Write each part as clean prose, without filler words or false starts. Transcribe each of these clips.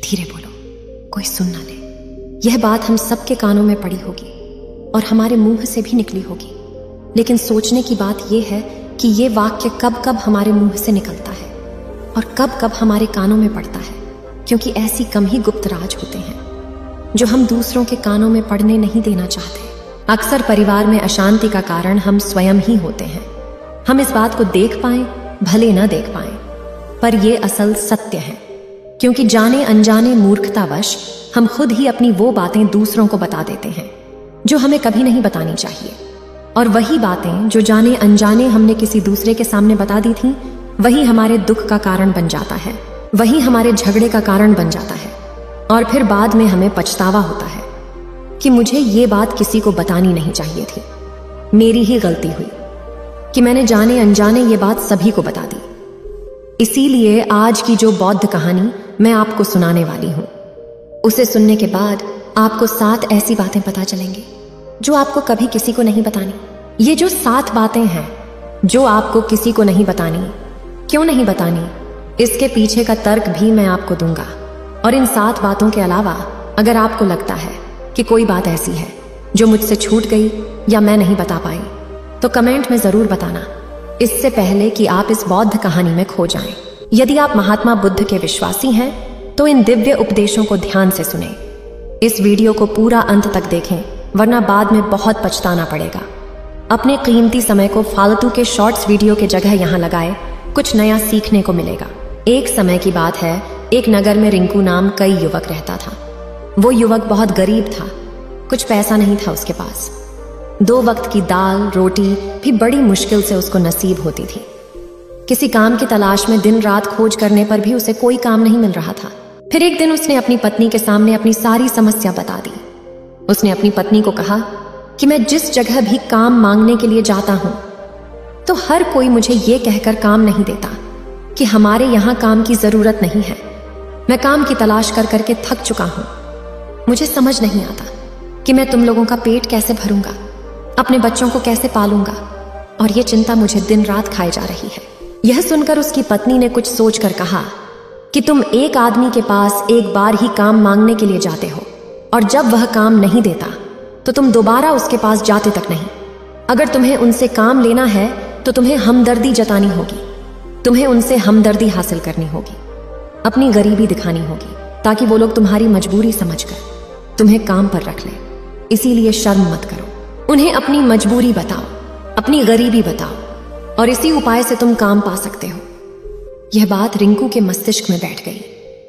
धीरे बोलो, कोई सुन ना ले। यह बात हम सबके कानों में पड़ी होगी और हमारे मुंह से भी निकली होगी, लेकिन सोचने की बात यह है कि ये वाक्य कब कब हमारे मुंह से निकलता है और कब कब हमारे कानों में पड़ता है, क्योंकि ऐसी कम ही गुप्त राज होते हैं जो हम दूसरों के कानों में पड़ने नहीं देना चाहते। अक्सर परिवार में अशांति का कारण हम स्वयं ही होते हैं। हम इस बात को देख पाएं, भले न देख पाएं, पर यह असल सत्य है, क्योंकि जाने अनजाने मूर्खतावश हम खुद ही अपनी वो बातें दूसरों को बता देते हैं जो हमें कभी नहीं बतानी चाहिए। और वही बातें जो जाने अनजाने हमने किसी दूसरे के सामने बता दी थी, वही हमारे दुख का कारण बन जाता है, वही हमारे झगड़े का कारण बन जाता है। और फिर बाद में हमें पछतावा होता है कि मुझे ये बात किसी को बतानी नहीं चाहिए थी, मेरी ही गलती हुई कि मैंने जाने अनजाने ये बात सभी को बता दी। इसीलिए आज की जो बौद्ध कहानी मैं आपको सुनाने वाली हूं, उसे सुनने के बाद आपको 7 ऐसी बातें पता चलेंगी जो आपको कभी किसी को नहीं बतानी। ये जो 7 बातें हैं जो आपको किसी को नहीं बतानी, क्यों नहीं बतानी, इसके पीछे का तर्क भी मैं आपको दूंगा। और इन 7 बातों के अलावा अगर आपको लगता है कि कोई बात ऐसी है जो मुझसे छूट गई या मैं नहीं बता पाई, तो कमेंट में जरूर बताना, इससे पहले कि आप इस बौद्ध कहानी में खो जाएं। यदि आप महात्मा बुद्ध के विश्वासी हैं तो इन दिव्य उपदेशों को ध्यान से सुनें। इस वीडियो को पूरा अंत तक देखें, वरना बाद में बहुत पछताना पड़ेगा। अपने कीमती समय को फालतू के शॉर्ट्स वीडियो के जगह यहाँ लगाए, कुछ नया सीखने को मिलेगा। एक समय की बात है, एक नगर में रिंकू नाम कई युवक रहता था। वो युवक बहुत गरीब था, कुछ पैसा नहीं था उसके पास। 2 वक्त की दाल रोटी भी बड़ी मुश्किल से उसको नसीब होती थी। किसी काम की तलाश में दिन रात खोज करने पर भी उसे कोई काम नहीं मिल रहा था। फिर एक दिन उसने अपनी पत्नी के सामने अपनी सारी समस्या बता दी। उसने अपनी पत्नी को कहा कि मैं जिस जगह भी काम मांगने के लिए जाता हूं, तो हर कोई मुझे ये कहकर काम नहीं देता कि हमारे यहां काम की जरूरत नहीं है। मैं काम की तलाश कर करके थक चुका हूं। मुझे समझ नहीं आता कि मैं तुम लोगों का पेट कैसे भरूंगा, अपने बच्चों को कैसे पालूंगा, और ये चिंता मुझे दिन रात खाए जा रही है। यह सुनकर उसकी पत्नी ने कुछ सोचकर कहा कि तुम एक आदमी के पास एक बार ही काम मांगने के लिए जाते हो, और जब वह काम नहीं देता तो तुम दोबारा उसके पास जाते तक नहीं। अगर तुम्हें उनसे काम लेना है तो तुम्हें हमदर्दी जतानी होगी, तुम्हें उनसे हमदर्दी हासिल करनी होगी, अपनी गरीबी दिखानी होगी, ताकि वो लोग तुम्हारी मजबूरी समझकर तुम्हें काम पर रख लें। इसीलिए शर्म मत करो, उन्हें अपनी मजबूरी बताओ, अपनी गरीबी बताओ, और इसी उपाय से तुम काम पा सकते हो। यह बात रिंकू के मस्तिष्क में बैठ गई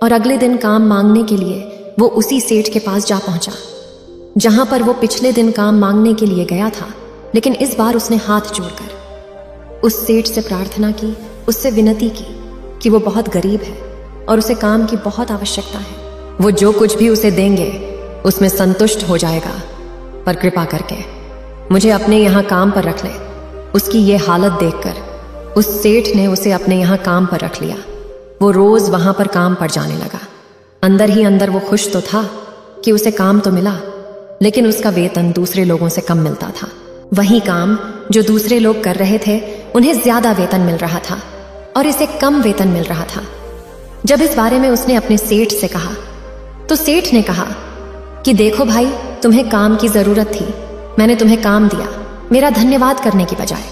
और अगले दिन काम मांगने के लिए वो उसी सेठ के पास जा पहुंचा जहां पर वो पिछले दिन काम मांगने के लिए गया था। लेकिन इस बार उसने हाथ जोड़कर उस सेठ से प्रार्थना की, उससे विनती की कि वो बहुत गरीब है और उसे काम की बहुत आवश्यकता है। वो जो कुछ भी उसे देंगे उसमें संतुष्ट हो जाएगा, पर कृपा करके मुझे अपने यहाँ काम पर रख ले। उसकी ये हालत देखकर उस सेठ ने उसे अपने यहाँ काम पर रख लिया। वो रोज वहां पर काम पर जाने लगा। अंदर ही अंदर वो खुश तो था कि उसे काम तो मिला, लेकिन उसका वेतन दूसरे लोगों से कम मिलता था। वही काम जो दूसरे लोग कर रहे थे, उन्हें ज्यादा वेतन मिल रहा था और इसे कम वेतन मिल रहा था। जब इस बारे में उसने अपने सेठ से कहा, तो सेठ ने कहा कि देखो भाई, तुम्हें काम की जरूरत थी, मैंने तुम्हें काम दिया, मेरा धन्यवाद करने की बजाय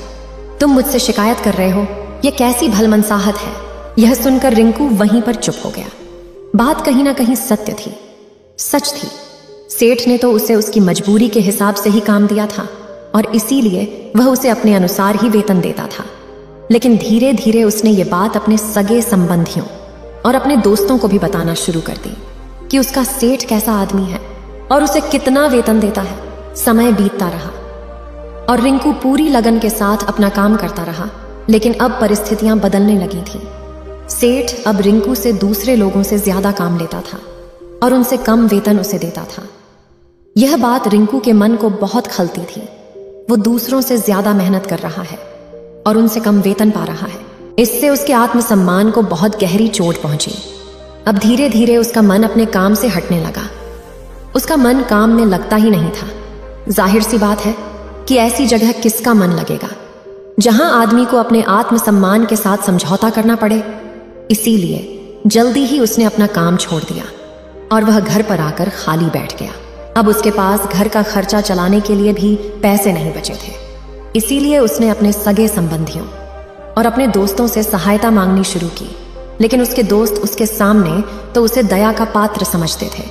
तुम मुझसे शिकायत कर रहे हो, यह कैसी भलमनसाहत है। यह सुनकर रिंकू वहीं पर चुप हो गया। बात कहीं ना कहीं सत्य थी, सच थी। सेठ ने तो उसे उसकी मजबूरी के हिसाब से ही काम दिया था और इसीलिए वह उसे अपने अनुसार ही वेतन देता था। लेकिन धीरे धीरे उसने ये बात अपने सगे संबंधियों और अपने दोस्तों को भी बताना शुरू कर दी कि उसका सेठ कैसा आदमी है और उसे कितना वेतन देता है। समय बीतता रहा और रिंकू पूरी लगन के साथ अपना काम करता रहा, लेकिन अब परिस्थितियां बदलने लगी थी। सेठ अब रिंकू से दूसरे लोगों से ज्यादा काम लेता था और उनसे कम वेतन उसे देता था। यह बात रिंकू के मन को बहुत खलती थी। वो दूसरों से ज्यादा मेहनत कर रहा है और उनसे कम वेतन पा रहा है। इससे उसके आत्मसम्मान को बहुत गहरी चोट पहुंची। अब धीरे धीरे उसका मन अपने काम से हटने लगा। उसका मन काम में लगता ही नहीं था। जाहिर सी बात है कि ऐसी जगह किसका मन लगेगा जहां आदमी को अपने आत्मसम्मान के साथ समझौता करना पड़े। इसीलिए जल्दी ही उसने अपना काम छोड़ दिया और वह घर पर आकर खाली बैठ गया। अब उसके पास घर का खर्चा चलाने के लिए भी पैसे नहीं बचे थे। इसीलिए उसने अपने सगे संबंधियों और अपने दोस्तों से सहायता मांगनी शुरू की। लेकिन उसके दोस्त उसके सामने तो उसे दया का पात्र समझते थे,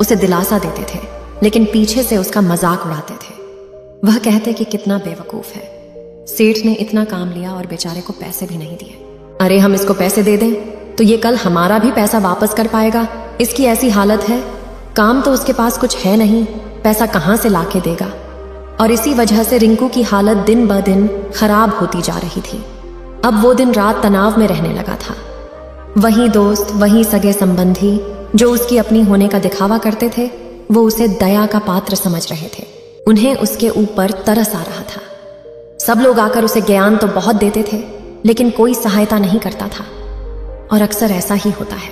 उसे दिलासा देते थे, लेकिन पीछे से उसका मजाक उड़ाते थे। वह कहते कि कितना बेवकूफ है, सेठ ने इतना काम लिया और बेचारे को पैसे भी नहीं दिए। अरे हम इसको पैसे दे दें तो ये कल हमारा भी पैसा वापस कर पाएगा, इसकी ऐसी हालत है, काम तो उसके पास कुछ है नहीं, पैसा कहां से लाके देगा। और इसी वजह से रिंकू की हालत दिन ब दिन खराब होती जा रही थी। अब वो दिन रात तनाव में रहने लगा था। वही दोस्त, वही सगे संबंधी जो उसकी अपनी होने का दिखावा करते थे, वो उसे दया का पात्र समझ रहे थे। उन्हें उसके ऊपर तरस आ रहा था। सब लोग आकर उसे ज्ञान तो बहुत देते थे, लेकिन कोई सहायता नहीं करता था। और अक्सर ऐसा ही होता है,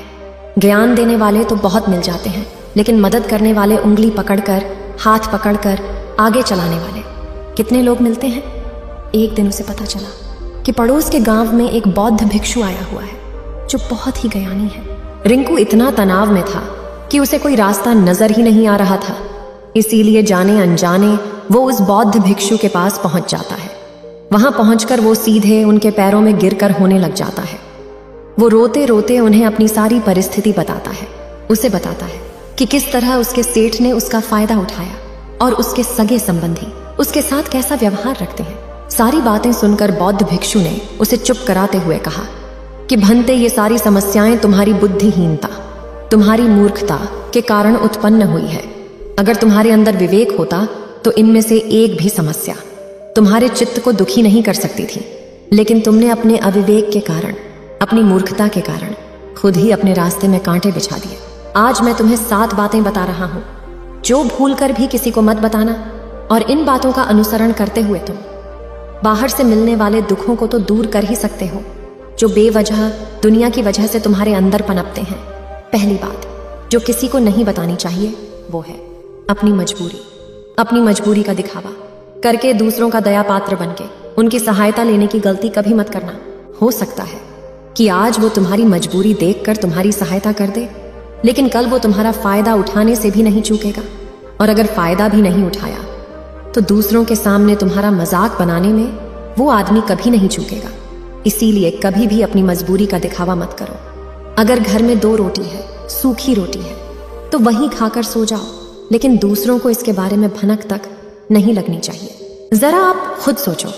ज्ञान देने वाले तो बहुत मिल जाते हैं, लेकिन मदद करने वाले उंगली पकड़कर, हाथ पकड़कर आगे चलाने वाले कितने लोग मिलते हैं। एक दिन उसे पता चला कि पड़ोस के गांव में एक बौद्ध भिक्षु आया हुआ है जो बहुत ही ज्ञानी है। रिंकू इतना तनाव में था कि उसे कोई रास्ता नजर ही नहीं आ रहा था। इसीलिए जाने अनजाने वो उस बौद्ध भिक्षु के पास पहुंच जाता है। वहां पहुंचकर वो सीधे उनके पैरों में गिरकर होने लग जाता है। वो रोते रोते उन्हें अपनी सारी परिस्थिति बताता है। उसे बताता है कि किस तरह उसके सेठ ने उसका फायदा उठाया और उसके सगे संबंधी उसके साथ कैसा व्यवहार रखते हैं। सारी बातें सुनकर बौद्ध भिक्षु ने उसे चुप कराते हुए कहा कि भंते, ये सारी समस्याएं तुम्हारी बुद्धिहीनता, तुम्हारी मूर्खता के कारण उत्पन्न हुई है। अगर तुम्हारे अंदर विवेक होता तो इनमें से एक भी समस्या तुम्हारे चित्त को दुखी नहीं कर सकती थी, लेकिन तुमने अपने अविवेक के कारण, अपनी मूर्खता के कारण खुद ही अपने रास्ते में कांटे बिछा दिए। आज मैं तुम्हें 7 बातें बता रहा हूं जो भूलकर भी किसी को मत बताना, और इन बातों का अनुसरण करते हुए तुम बाहर से मिलने वाले दुखों को तो दूर कर ही सकते हो जो बेवजह दुनिया की वजह से तुम्हारे अंदर पनपते हैं। पहली बात जो किसी को नहीं बतानी चाहिए वो है अपनी मजबूरी। अपनी मजबूरी का दिखावा करके दूसरों का दया पात्र बनके उनकी सहायता लेने की गलती कभी मत करना। हो सकता है कि आज वो तुम्हारी मजबूरी देखकर तुम्हारी सहायता कर दे, लेकिन कल वो तुम्हारा फायदा उठाने से भी नहीं चूकेगा। और अगर फायदा भी नहीं उठाया तो दूसरों के सामने तुम्हारा मजाक बनाने में वो आदमी कभी नहीं चूकेगा। इसीलिए कभी भी अपनी मजबूरी का दिखावा मत करो। अगर घर में 2 रोटी है, सूखी रोटी है, तो वहीं खाकर सो जाओ, लेकिन दूसरों को इसके बारे में भनक तक नहीं लगनी चाहिए। जरा आप खुद सोचो,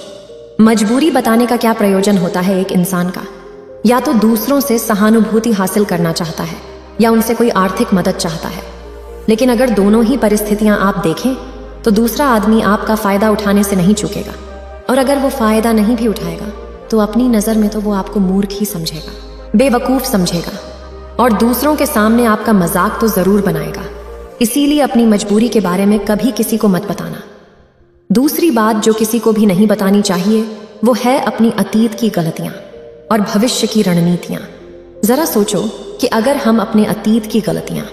मजबूरी बताने का क्या प्रयोजन होता है एक इंसान का? या तो दूसरों से सहानुभूति हासिल करना चाहता है या उनसे कोई आर्थिक मदद चाहता है। लेकिन अगर दोनों ही परिस्थितियां आप देखें तो दूसरा आदमी आपका फायदा उठाने से नहीं चूकेगा, और अगर वो फायदा नहीं भी उठाएगा तो अपनी नजर में तो वो आपको मूर्ख ही समझेगा, बेवकूफ समझेगा, और दूसरों के सामने आपका मजाक तो जरूर बनाएगा। इसीलिए अपनी मजबूरी के बारे में कभी किसी को मत बताना। दूसरी बात जो किसी को भी नहीं बतानी चाहिए वो है अपनी अतीत की गलतियां और भविष्य की रणनीतियां। जरा सोचो कि अगर हम अपने अतीत की गलतियां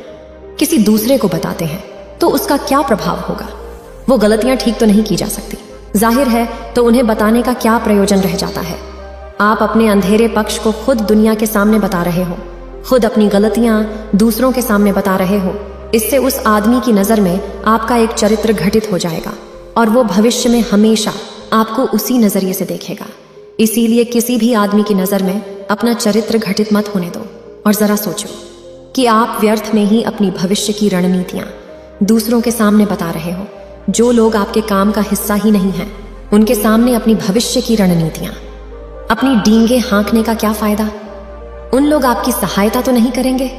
किसी दूसरे को बताते हैं तो उसका क्या प्रभाव होगा। वो गलतियां ठीक तो नहीं की जा सकती, जाहिर है, तो उन्हें बताने का क्या प्रयोजन रह जाता है। आप अपने अंधेरे पक्ष को खुद दुनिया के सामने बता रहे हो, खुद अपनी गलतियां दूसरों के सामने बता रहे हो। इससे उस आदमी की नजर में आपका एक चरित्र घटित हो जाएगा और वो भविष्य में हमेशा आपको उसी नजरिए से देखेगा। इसीलिए किसी भी आदमी की नजर में अपना चरित्र घटित मत होने दो। और जरा सोचो कि आप व्यर्थ में ही अपनी भविष्य की रणनीतियां दूसरों के सामने बता रहे हो। जो लोग आपके काम का हिस्सा ही नहीं हैं, उनके सामने अपनी भविष्य की रणनीतियां, अपनी डींगे हाँकने का क्या फायदा? उन लोग आपकी सहायता तो नहीं करेंगे,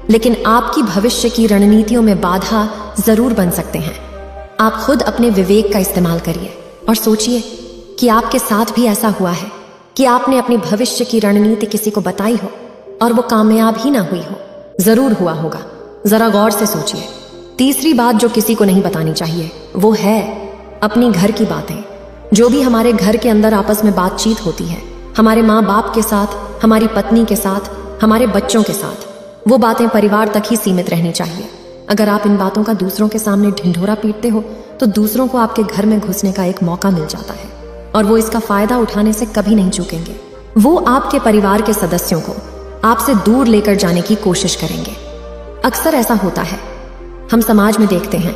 लेकिन आपकी भविष्य की रणनीतियों में बाधा जरूर बन सकते हैं। आप खुद अपने विवेक का इस्तेमाल करिए और सोचिए कि आपके साथ भी ऐसा हुआ है कि आपने अपनी भविष्य की रणनीति किसी को बताई हो और वो कामयाब ही ना हुई हो। जरूर हुआ होगा, जरा गौर से सोचिए। तीसरी बात जो किसी को नहीं बतानी चाहिए वो है अपनी घर की बातें। जो भी हमारे घर के अंदर आपस में बातचीत होती है, हमारे माँ बाप के साथ, हमारी पत्नी के साथ, हमारे बच्चों के साथ, वो बातें परिवार तक ही सीमित रहनी चाहिए। अगर आप इन बातों का दूसरों के सामने ढिंढोरा पीटते हो तो दूसरों को आपके घर में घुसने का एक मौका मिल जाता है और वो इसका फायदा उठाने से कभी नहीं चूकेंगे। वो आपके परिवार के सदस्यों को आपसे दूर लेकर जाने की कोशिश करेंगे। अक्सर ऐसा होता है, हम समाज में देखते हैं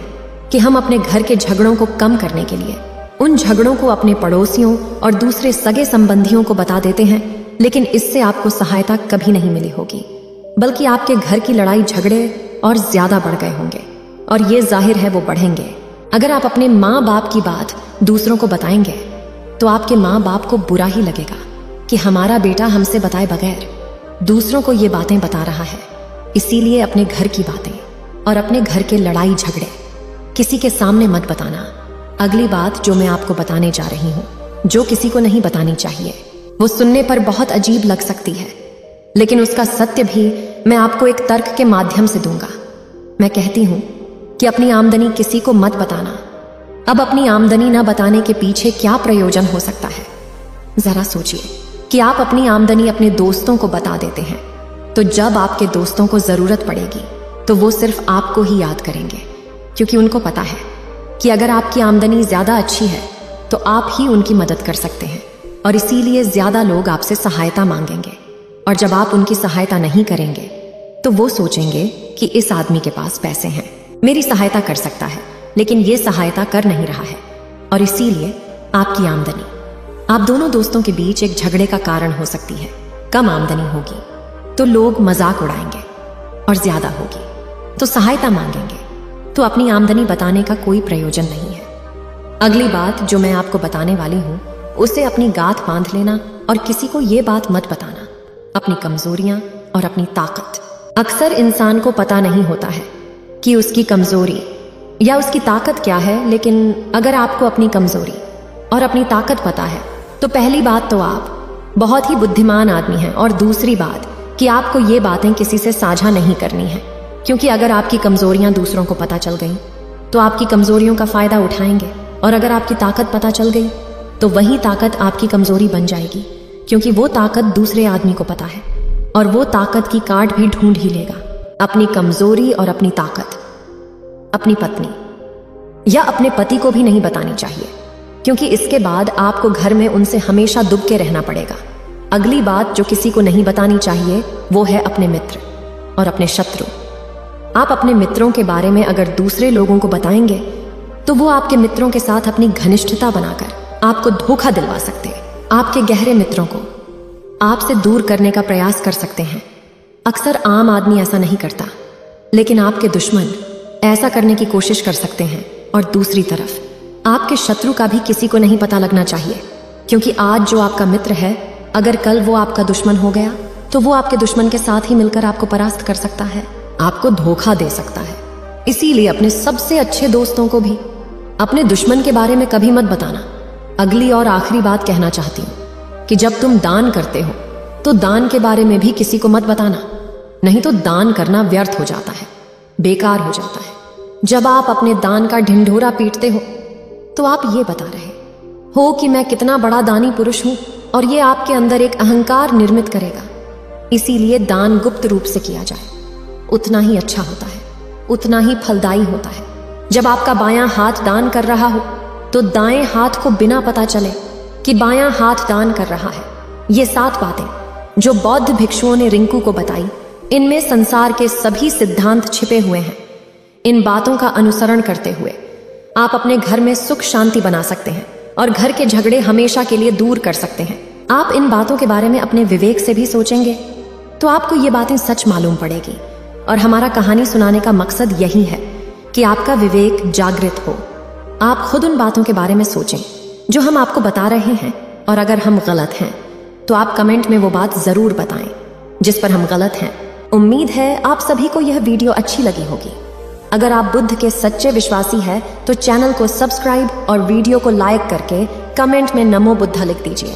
कि हम अपने घर के झगड़ों को कम करने के लिए उन झगड़ों को अपने पड़ोसियों और दूसरे सगे संबंधियों को बता देते हैं, लेकिन इससे आपको सहायता कभी नहीं मिली होगी, बल्कि आपके घर की लड़ाई झगड़े और ज्यादा बढ़ गए होंगे। और ये जाहिर है वो बढ़ेंगे। अगर आप अपने माँ बाप की बात दूसरों को बताएंगे तो आपके माँ बाप को बुरा ही लगेगा कि हमारा बेटा हमसे बताए बगैर दूसरों को ये बातें बता रहा है। इसीलिए अपने घर की बातें और अपने घर के लड़ाई झगड़े किसी के सामने मत बताना। अगली बात जो मैं आपको बताने जा रही हूँ, जो किसी को नहीं बतानी चाहिए, वो सुनने पर बहुत अजीब लग सकती है, लेकिन उसका सत्य भी मैं आपको एक तर्क के माध्यम से दूंगा। मैं कहती हूँ कि अपनी आमदनी किसी को मत बताना। अब अपनी आमदनी न बताने के पीछे क्या प्रयोजन हो सकता है? जरा सोचिए कि आप अपनी आमदनी अपने दोस्तों को बता देते हैं, तो जब आपके दोस्तों को जरूरत पड़ेगी तो वो सिर्फ आपको ही याद करेंगे, क्योंकि उनको पता है कि अगर आपकी आमदनी ज्यादा अच्छी है तो आप ही उनकी मदद कर सकते हैं, और इसीलिए ज्यादा लोग आपसे सहायता मांगेंगे। और जब आप उनकी सहायता नहीं करेंगे तो वो सोचेंगे कि इस आदमी के पास पैसे हैं, मेरी सहायता कर सकता है, लेकिन ये सहायता कर नहीं रहा है, और इसीलिए आपकी आमदनी आप दोनों दोस्तों के बीच एक झगड़े का कारण हो सकती है। कम आमदनी होगी तो लोग मजाक उड़ाएंगे, और ज्यादा होगी तो सहायता मांगेंगे, तो अपनी आमदनी बताने का कोई प्रयोजन नहीं है। अगली बात जो मैं आपको बताने वाली हूँ उसे अपनी गांठ बांध लेना और किसी को ये बात मत बताना, अपनी कमजोरियां और अपनी ताकत। अक्सर इंसान को पता नहीं होता है कि उसकी कमजोरी या उसकी ताकत क्या है, लेकिन अगर आपको अपनी कमजोरी और अपनी ताकत पता है तो पहली बात तो आप बहुत ही बुद्धिमान आदमी हैं, और दूसरी बात कि आपको ये बातें किसी से साझा नहीं करनी है, क्योंकि अगर आपकी कमजोरियां दूसरों को पता चल गई तो आपकी कमजोरियों का फायदा उठाएंगे, और अगर आपकी ताकत पता चल गई तो वही ताकत आपकी कमजोरी बन जाएगी, क्योंकि वो ताकत दूसरे आदमी को पता है, और वो ताकत की कार्ड भी ढूंढ ही लेगा। अपनी कमजोरी और अपनी ताकत अपनी पत्नी या अपने पति को भी नहीं बतानी चाहिए, क्योंकि इसके बाद आपको घर में उनसे हमेशा दुब के रहना पड़ेगा। अगली बात जो किसी को नहीं बतानी चाहिए वो है अपने मित्र और अपने शत्रु। आप अपने मित्रों के बारे में अगर दूसरे लोगों को बताएंगे तो वो आपके मित्रों के साथ अपनी घनिष्ठता बनाकर आपको धोखा दिलवा सकते हैं। आपके गहरे मित्रों को आपसे दूर करने का प्रयास कर सकते हैं। अक्सर आम आदमी ऐसा नहीं करता, लेकिन आपके दुश्मन ऐसा करने की कोशिश कर सकते हैं। और दूसरी तरफ आपके शत्रु का भी किसी को नहीं पता लगना चाहिए, क्योंकि आज जो आपका मित्र है अगर कल वो आपका दुश्मन हो गया तो वो आपके दुश्मन के साथ ही मिलकर आपको परास्त कर सकता है, आपको धोखा दे सकता है। इसीलिए अपने सबसे अच्छे दोस्तों को भी अपने दुश्मन के बारे में कभी मत बताना। अगली और आखिरी बात कहना चाहती हूँ कि जब तुम दान करते हो तो दान के बारे में भी किसी को मत बताना, नहीं तो दान करना व्यर्थ हो जाता है, बेकार हो जाता है। जब आप अपने दान का ढिंढोरा पीटते हो तो आप ये बता रहे हो कि मैं कितना बड़ा दानी पुरुष हूं, और ये आपके अंदर एक अहंकार निर्मित करेगा। इसीलिए दान गुप्त रूप से किया जाए, उतना ही अच्छा होता है, उतना ही फलदायी होता है। जब आपका बायां हाथ दान कर रहा हो तो दाएं हाथ को बिना पता चले कि बायां हाथ दान कर रहा है। ये 7 बातें जो बौद्ध भिक्षुओं ने रिंकू को बताई, इनमें संसार के सभी सिद्धांत छिपे हुए हैं। इन बातों का अनुसरण करते हुए आप अपने घर में सुख शांति बना सकते हैं और घर के झगड़े हमेशा के लिए दूर कर सकते हैं। आप इन बातों के बारे में अपने विवेक से भी सोचेंगे तो आपको ये बातें सच मालूम पड़ेगी। और हमारा कहानी सुनाने का मकसद यही है कि आपका विवेक जागृत हो। आप खुद उन बातों के बारे में सोचें जो हम आपको बता रहे हैं, और अगर हम गलत हैं तो आप कमेंट में वो बात जरूर बताएं जिस पर हम गलत हैं। उम्मीद है आप सभी को यह वीडियो अच्छी लगी होगी। अगर आप बुद्ध के सच्चे विश्वासी हैं तो चैनल को सब्सक्राइब और वीडियो को लाइक करके कमेंट में नमो बुद्धा लिख दीजिए।